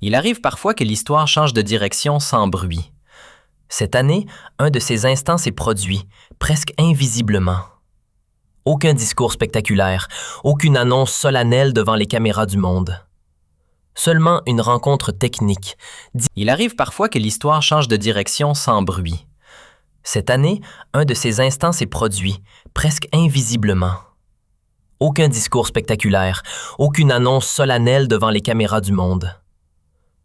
Il arrive parfois que l'histoire change de direction sans bruit. Cette année, un de ces instants s'est produit, presque invisiblement. Aucun discours spectaculaire, aucune annonce solennelle devant les caméras du monde. Seulement une rencontre technique. Il arrive parfois que l'histoire change de direction sans bruit. Cette année, un de ces instants s'est produit, presque invisiblement. Aucun discours spectaculaire, aucune annonce solennelle devant les caméras du monde.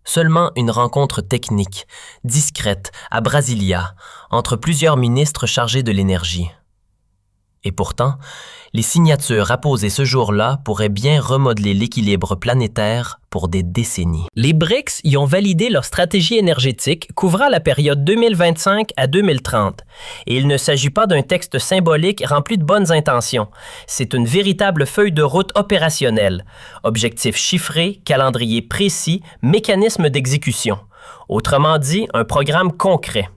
Seulement une rencontre technique, discrète, à Brasilia, entre plusieurs ministres chargés de l'énergie. Et pourtant, les signatures apposées ce jour-là pourraient bien remodeler l'équilibre planétaire pour des décennies. Les BRICS y ont validé leur stratégie énergétique couvrant la période 2025 à 2030. Et il ne s'agit pas d'un texte symbolique rempli de bonnes intentions. C'est une véritable feuille de route opérationnelle. Objectifs chiffrés, calendrier précis, mécanisme d'exécution. Autrement dit, un programme concret.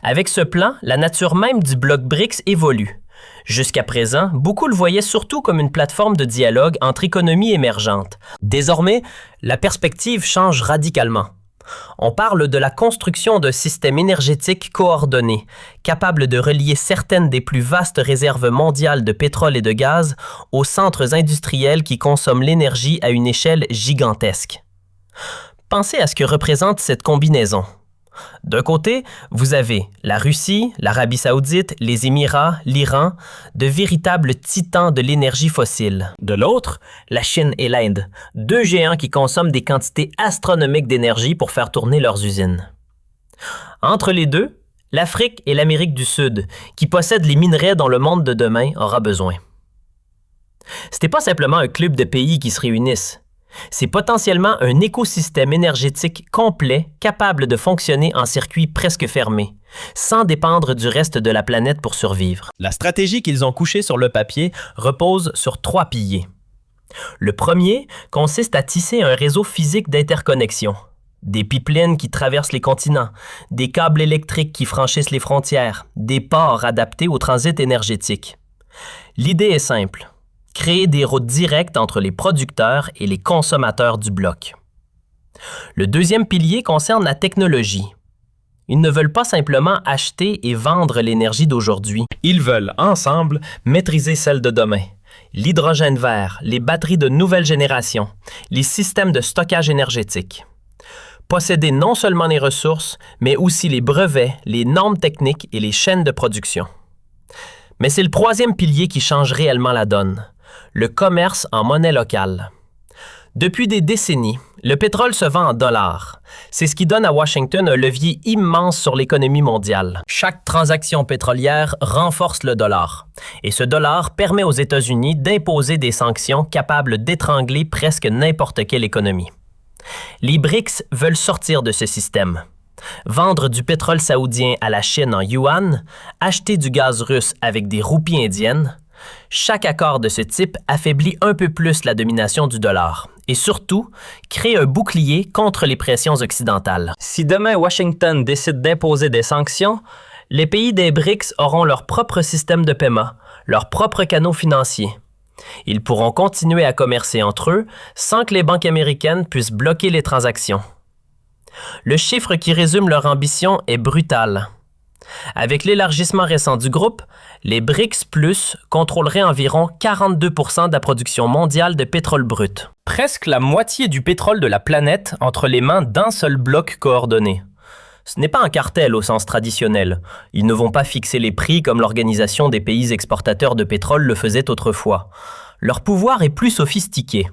Avec ce plan, la nature même du bloc BRICS évolue. Jusqu'à présent, beaucoup le voyaient surtout comme une plateforme de dialogue entre économies émergentes. Désormais, la perspective change radicalement. On parle de la construction d'un système énergétique coordonné, capable de relier certaines des plus vastes réserves mondiales de pétrole et de gaz aux centres industriels qui consomment l'énergie à une échelle gigantesque. Pensez à ce que représente cette combinaison. D'un côté, vous avez la Russie, l'Arabie saoudite, les Émirats, l'Iran, de véritables titans de l'énergie fossile. De l'autre, la Chine et l'Inde, deux géants qui consomment des quantités astronomiques d'énergie pour faire tourner leurs usines. Entre les deux, l'Afrique et l'Amérique du Sud, qui possèdent les minerais dont le monde de demain aura besoin. Ce n'est pas simplement un club de pays qui se réunissent. C'est potentiellement un écosystème énergétique complet capable de fonctionner en circuit presque fermé, sans dépendre du reste de la planète pour survivre. La stratégie qu'ils ont couchée sur le papier repose sur 3 piliers. Le premier consiste à tisser un réseau physique d'interconnexion. Des pipelines qui traversent les continents, des câbles électriques qui franchissent les frontières, des ports adaptés au transit énergétique. L'idée est simple. Créer des routes directes entre les producteurs et les consommateurs du bloc. Le deuxième pilier concerne la technologie. Ils ne veulent pas simplement acheter et vendre l'énergie d'aujourd'hui. Ils veulent, ensemble, maîtriser celle de demain. L'hydrogène vert, les batteries de nouvelle génération, les systèmes de stockage énergétique. Posséder non seulement les ressources, mais aussi les brevets, les normes techniques et les chaînes de production. Mais c'est le troisième pilier qui change réellement la donne. Le commerce en monnaie locale. Depuis des décennies, le pétrole se vend en dollars. C'est ce qui donne à Washington un levier immense sur l'économie mondiale. Chaque transaction pétrolière renforce le dollar. Et ce dollar permet aux États-Unis d'imposer des sanctions capables d'étrangler presque n'importe quelle économie. Les BRICS veulent sortir de ce système. Vendre du pétrole saoudien à la Chine en yuan, acheter du gaz russe avec des roupies indiennes. Chaque accord de ce type affaiblit un peu plus la domination du dollar et surtout crée un bouclier contre les pressions occidentales. Si demain Washington décide d'imposer des sanctions, les pays des BRICS auront leur propre système de paiement, leurs propres canaux financiers. Ils pourront continuer à commercer entre eux sans que les banques américaines puissent bloquer les transactions. Le chiffre qui résume leur ambition est brutal. Avec l'élargissement récent du groupe, les BRICS Plus contrôleraient environ 42% de la production mondiale de pétrole brut. Presque la moitié du pétrole de la planète entre les mains d'un seul bloc coordonné. Ce n'est pas un cartel au sens traditionnel. Ils ne vont pas fixer les prix comme l'Organisation des pays exportateurs de pétrole le faisait autrefois. Leur pouvoir est plus sophistiqué.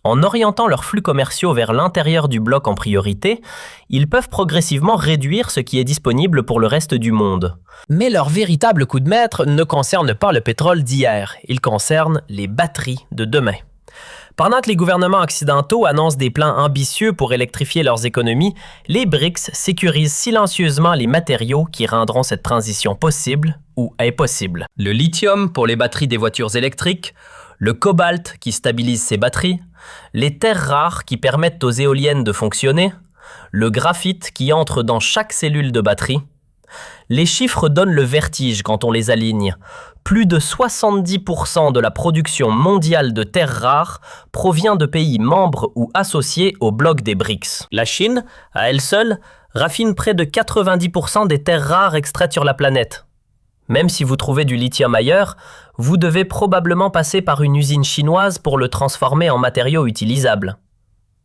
En orientant leurs flux commerciaux vers l'intérieur du bloc en priorité, ils peuvent progressivement réduire ce qui est disponible pour le reste du monde. Mais leur véritable coup de maître ne concerne pas le pétrole d'hier, il concerne les batteries de demain. Pendant que les gouvernements occidentaux annoncent des plans ambitieux pour électrifier leurs économies, les BRICS sécurisent silencieusement les matériaux qui rendront cette transition possible ou impossible. Le lithium pour les batteries des voitures électriques, le cobalt qui stabilise ces batteries, les terres rares qui permettent aux éoliennes de fonctionner, le graphite qui entre dans chaque cellule de batterie. Les chiffres donnent le vertige quand on les aligne. Plus de 70% de la production mondiale de terres rares provient de pays membres ou associés au bloc des BRICS. La Chine, à elle seule, raffine près de 90% des terres rares extraites sur la planète. Même si vous trouvez du lithium ailleurs, vous devez probablement passer par une usine chinoise pour le transformer en matériaux utilisables.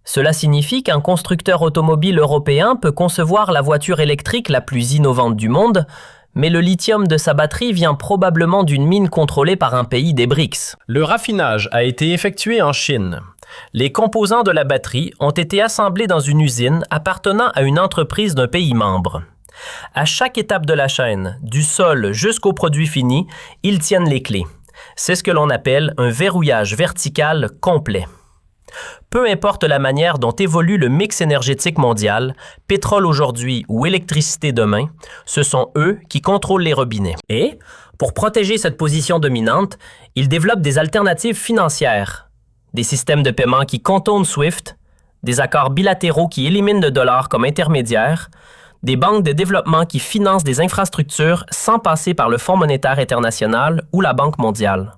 Cela signifie qu'un constructeur automobile européen peut concevoir la voiture électrique la plus innovante du monde, mais le lithium de sa batterie vient probablement d'une mine contrôlée par un pays des BRICS. Le raffinage a été effectué en Chine. Les composants de la batterie ont été assemblés dans une usine appartenant à une entreprise d'un pays membre. À chaque étape de la chaîne, du sol jusqu'au produit fini, ils tiennent les clés. C'est ce que l'on appelle un verrouillage vertical complet. Peu importe la manière dont évolue le mix énergétique mondial, pétrole aujourd'hui ou électricité demain, ce sont eux qui contrôlent les robinets. Et, pour protéger cette position dominante, ils développent des alternatives financières, des systèmes de paiement qui contournent SWIFT, des accords bilatéraux qui éliminent le dollar comme intermédiaire, des banques de développement qui financent des infrastructures sans passer par le Fonds monétaire international ou la Banque mondiale.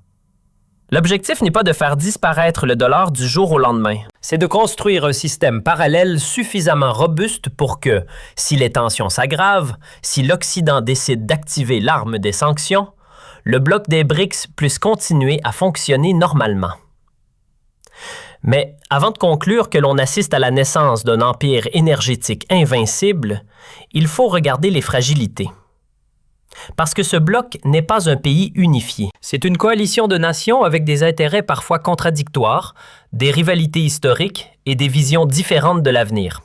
L'objectif n'est pas de faire disparaître le dollar du jour au lendemain. C'est de construire un système parallèle suffisamment robuste pour que, si les tensions s'aggravent, si l'Occident décide d'activer l'arme des sanctions, le bloc des BRICS puisse continuer à fonctionner normalement. Mais avant de conclure que l'on assiste à la naissance d'un empire énergétique invincible, il faut regarder les fragilités. Parce que ce bloc n'est pas un pays unifié. C'est une coalition de nations avec des intérêts parfois contradictoires, des rivalités historiques et des visions différentes de l'avenir.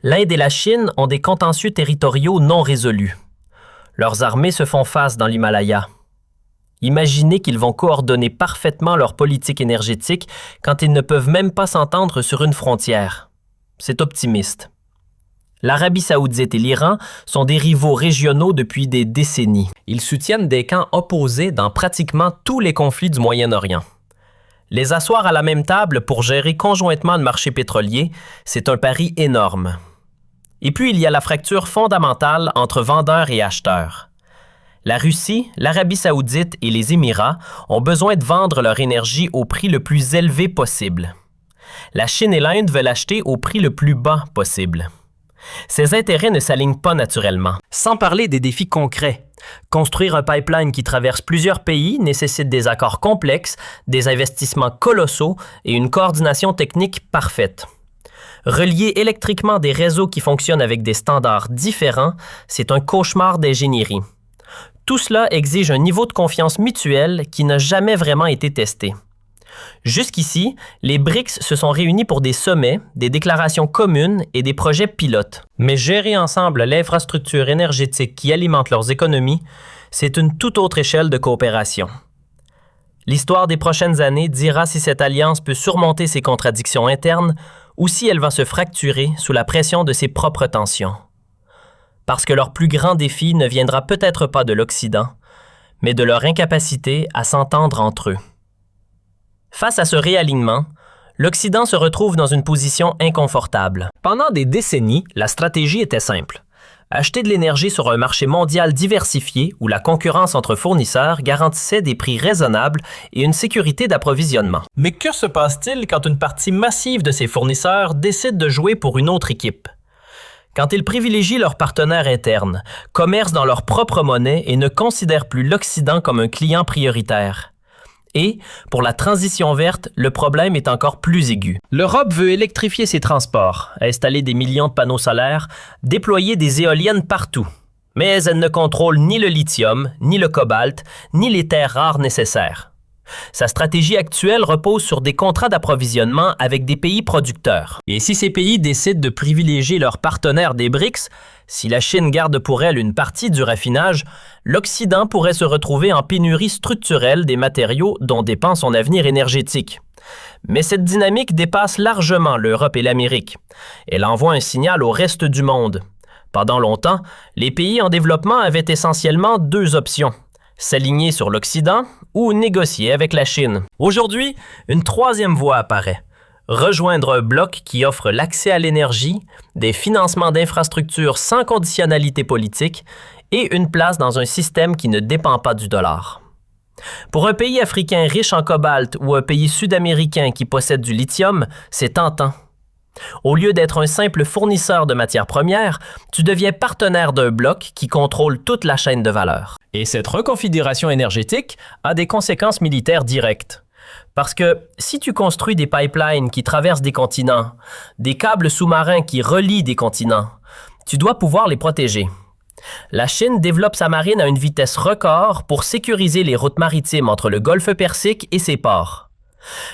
L'Inde et la Chine ont des contentieux territoriaux non résolus. Leurs armées se font face dans l'Himalaya. Imaginez qu'ils vont coordonner parfaitement leur politique énergétique quand ils ne peuvent même pas s'entendre sur une frontière. C'est optimiste. L'Arabie saoudite et l'Iran sont des rivaux régionaux depuis des décennies. Ils soutiennent des camps opposés dans pratiquement tous les conflits du Moyen-Orient. Les asseoir à la même table pour gérer conjointement le marché pétrolier, c'est un pari énorme. Et puis il y a la fracture fondamentale entre vendeurs et acheteurs. La Russie, l'Arabie saoudite et les Émirats ont besoin de vendre leur énergie au prix le plus élevé possible. La Chine et l'Inde veulent acheter au prix le plus bas possible. Ces intérêts ne s'alignent pas naturellement. Sans parler des défis concrets. Construire un pipeline qui traverse plusieurs pays nécessite des accords complexes, des investissements colossaux et une coordination technique parfaite. Relier électriquement des réseaux qui fonctionnent avec des standards différents, c'est un cauchemar d'ingénierie. Tout cela exige un niveau de confiance mutuelle qui n'a jamais vraiment été testé. Jusqu'ici, les BRICS se sont réunis pour des sommets, des déclarations communes et des projets pilotes. Mais gérer ensemble l'infrastructure énergétique qui alimente leurs économies, c'est une toute autre échelle de coopération. L'histoire des prochaines années dira si cette alliance peut surmonter ses contradictions internes ou si elle va se fracturer sous la pression de ses propres tensions. Parce que leur plus grand défi ne viendra peut-être pas de l'Occident, mais de leur incapacité à s'entendre entre eux. Face à ce réalignement, l'Occident se retrouve dans une position inconfortable. Pendant des décennies, la stratégie était simple. Acheter de l'énergie sur un marché mondial diversifié où la concurrence entre fournisseurs garantissait des prix raisonnables et une sécurité d'approvisionnement. Mais que se passe-t-il quand une partie massive de ces fournisseurs décide de jouer pour une autre équipe? Quand ils privilégient leurs partenaires internes, commercent dans leur propre monnaie et ne considèrent plus l'Occident comme un client prioritaire. Et, pour la transition verte, le problème est encore plus aigu. L'Europe veut électrifier ses transports, installer des millions de panneaux solaires, déployer des éoliennes partout. Mais elle ne contrôle ni le lithium, ni le cobalt, ni les terres rares nécessaires. Sa stratégie actuelle repose sur des contrats d'approvisionnement avec des pays producteurs. Et si ces pays décident de privilégier leurs partenaires des BRICS, si la Chine garde pour elle une partie du raffinage, l'Occident pourrait se retrouver en pénurie structurelle des matériaux dont dépend son avenir énergétique. Mais cette dynamique dépasse largement l'Europe et l'Amérique. Elle envoie un signal au reste du monde. Pendant longtemps, les pays en développement avaient essentiellement deux options: s'aligner sur l'Occident ou négocier avec la Chine. Aujourd'hui, une troisième voie apparaît. Rejoindre un bloc qui offre l'accès à l'énergie, des financements d'infrastructures sans conditionnalité politique et une place dans un système qui ne dépend pas du dollar. Pour un pays africain riche en cobalt ou un pays sud-américain qui possède du lithium, c'est tentant. Au lieu d'être un simple fournisseur de matières premières, tu deviens partenaire d'un bloc qui contrôle toute la chaîne de valeur. Et cette reconfiguration énergétique a des conséquences militaires directes. Parce que si tu construis des pipelines qui traversent des continents, des câbles sous-marins qui relient des continents, tu dois pouvoir les protéger. La Chine développe sa marine à une vitesse record pour sécuriser les routes maritimes entre le golfe Persique et ses ports.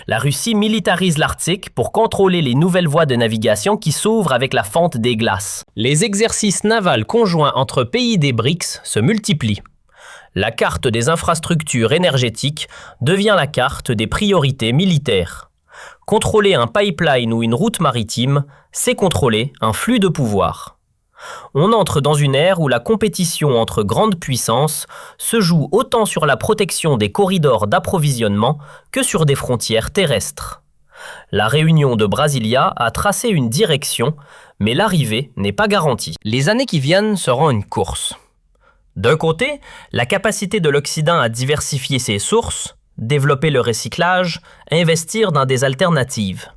La Russie militarise l'Arctique pour contrôler les nouvelles voies de navigation qui s'ouvrent avec la fonte des glaces. Les exercices navals conjoints entre pays des BRICS se multiplient. La carte des infrastructures énergétiques devient la carte des priorités militaires. Contrôler un pipeline ou une route maritime, c'est contrôler un flux de pouvoir. On entre dans une ère où la compétition entre grandes puissances se joue autant sur la protection des corridors d'approvisionnement que sur des frontières terrestres. La réunion de Brasilia a tracé une direction, mais l'arrivée n'est pas garantie. Les années qui viennent seront une course. D'un côté, la capacité de l'Occident à diversifier ses sources, développer le recyclage, investir dans des alternatives.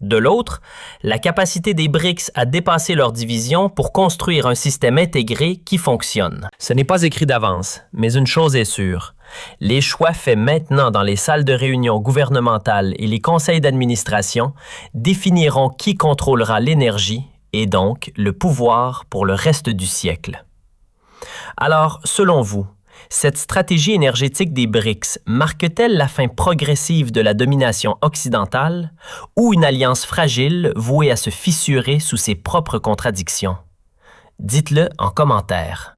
De l'autre, la capacité des BRICS à dépasser leurs divisions pour construire un système intégré qui fonctionne. Ce n'est pas écrit d'avance, mais une chose est sûre. Les choix faits maintenant dans les salles de réunion gouvernementales et les conseils d'administration définiront qui contrôlera l'énergie et donc le pouvoir pour le reste du siècle. Alors, selon vous, cette stratégie énergétique des BRICS marque-t-elle la fin progressive de la domination occidentale ou une alliance fragile vouée à se fissurer sous ses propres contradictions? Dites-le en commentaire.